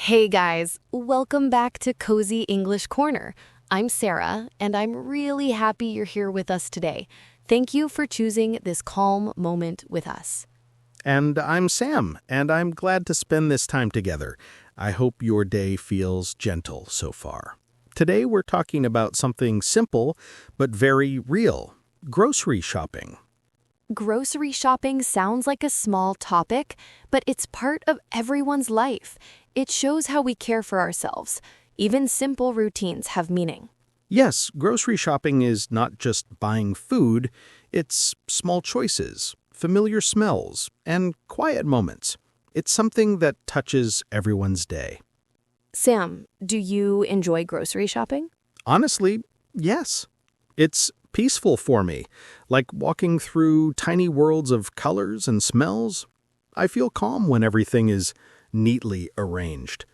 Hey guys, welcome back to Cozy English Corner. I'm Sarah, and I'm really happy you're here with us today. Thank you for choosing this calm moment with us. And I'm Sam, and I'm glad to spend this time together. I hope your day feels gentle so far. Today we're talking about something simple but very real, grocery shopping. Grocery shopping sounds like a small topic, but it's part of everyone's life. It shows how we care for ourselves. Even simple routines have meaning. Yes, grocery shopping is not just buying food, it's small choices, familiar smells, and quiet moments. It's something that touches everyone's day. Sam, do you enjoy grocery shopping? Honestly, yes. It's peaceful for me, like walking through tiny worlds of colors and smells. I feel calm when everything is neatly arranged.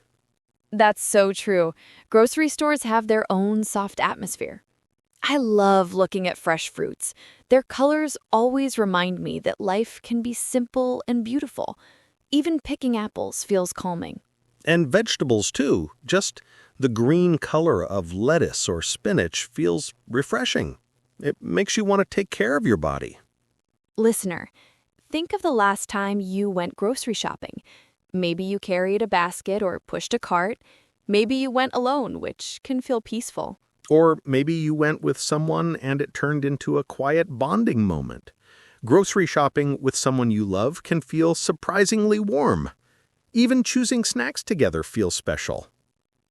That's so true. Grocery stores have their own soft atmosphere. I love looking at fresh fruits. Their colors always remind me that life can be simple and beautiful. Even picking apples feels calming. And vegetables, too. Just the green color of lettuce or spinach feels refreshing. It makes you want to take care of your body. Listener, think of the last time you went grocery shopping. Maybe you carried a basket or pushed a cart. Maybe you went alone, which can feel peaceful. Or maybe you went with someone and it turned into a quiet bonding moment. Grocery shopping with someone you love can feel surprisingly warm. Even choosing snacks together feels special.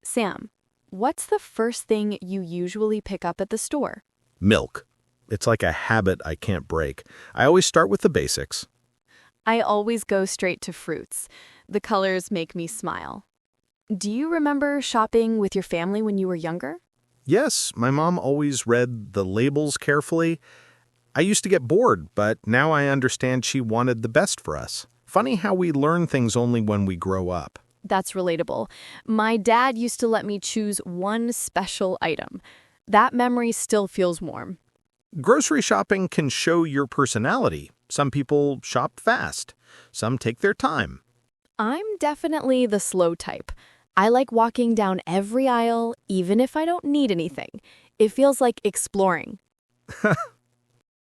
Sam, what's the first thing you usually pick up at the store? Milk. It's like a habit I can't break. I always start with the basics. I always go straight to fruits. The colors make me smile. Do you remember shopping with your family when you were younger? Yes, my mom always read the labels carefully. I used to get bored, but now I understand she wanted the best for us. Funny how we learn things only when we grow up. That's relatable. My dad used to let me choose one special item. That memory still feels warm. Grocery shopping can show your personality. Some people shop fast. Some take their time. I'm definitely the slow type. I like walking down every aisle, even if I don't need anything. It feels like exploring.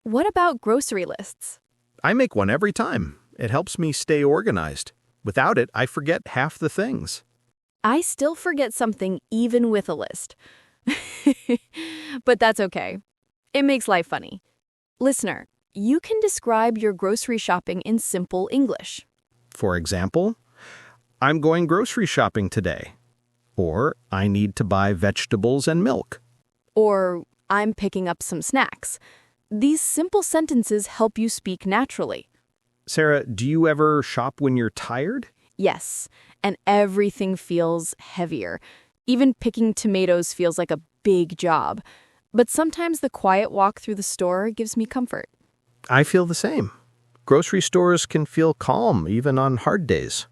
What about grocery lists? I make one every time. It helps me stay organized. Without it, I forget half the things. I still forget something even with a list. But that's okay. It makes life funny. Listener, you can describe your grocery shopping in simple English. For example, I'm going grocery shopping today. Or I need to buy vegetables and milk. Or, I'm picking up some snacks. These simple sentences help you speak naturally. Sarah, do you ever shop when you're tired? Yes, and everything feels heavier. Even picking tomatoes feels like a big job. But sometimes the quiet walk through the store gives me comfort. I feel the same. Grocery stores can feel calm even on hard days.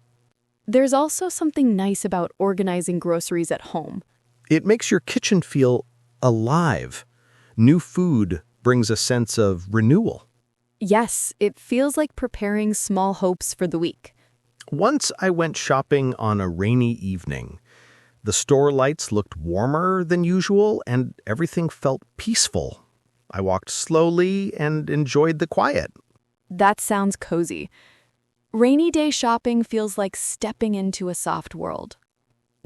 There's also something nice about organizing groceries at home. It makes your kitchen feel alive. New food brings a sense of renewal. Yes, it feels like preparing small hopes for the week. Once I went shopping on a rainy evening. The store lights looked warmer than usual and everything felt peaceful. I walked slowly and enjoyed the quiet. That sounds cozy. Rainy day shopping feels like stepping into a soft world.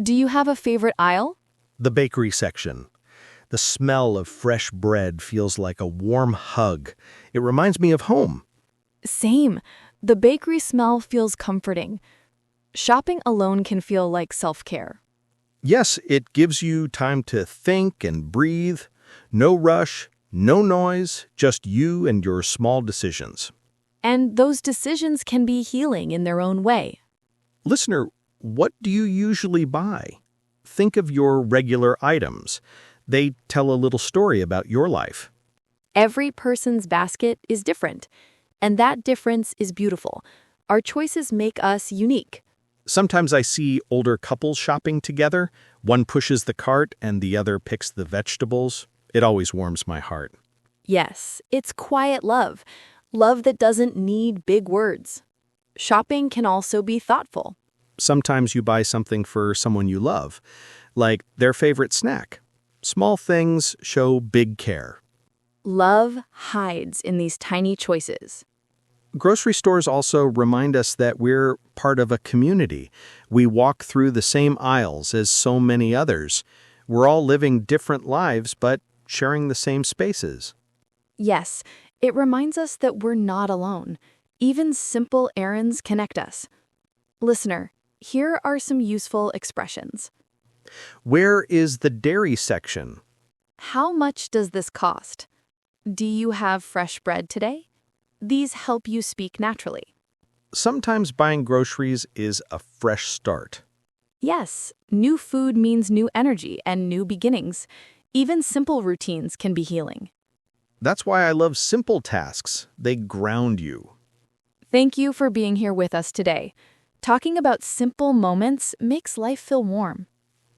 Do you have a favorite aisle? The bakery section. The smell of fresh bread feels like a warm hug. It reminds me of home. Same. The bakery smell feels comforting. Shopping alone can feel like self-care. Yes, it gives you time to think and breathe. No rush, no noise, just you and your small decisions. And those decisions can be healing in their own way. Listener, what do you usually buy? Think of your regular items. They tell a little story about your life. Every person's basket is different, and that difference is beautiful. Our choices make us unique. Sometimes I see older couples shopping together. One pushes the cart and the other picks the vegetables. It always warms my heart. Yes, it's quiet love. Love that doesn't need big words. Shopping can also be thoughtful. Sometimes you buy something for someone you love, like their favorite snack. Small things show big care. Love hides in these tiny choices. Grocery stores also remind us that we're part of a community. We walk through the same aisles as so many others. We're all living different lives, but sharing the same spaces. Yes, it reminds us that we're not alone. Even simple errands connect us. Listener, here are some useful expressions. Where is the dairy section? How much does this cost? Do you have fresh bread today? These help you speak naturally. Sometimes buying groceries is a fresh start. Yes, new food means new energy and new beginnings. Even simple routines can be healing. That's why I love simple tasks. They ground you. Thank you for being here with us today. Talking about simple moments makes life feel warm.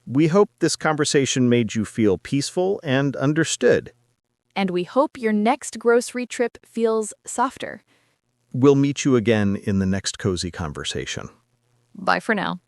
We hope this conversation made you feel peaceful and understood. And we hope your next grocery trip feels softer. We'll meet you again in the next cozy conversation. Bye for now.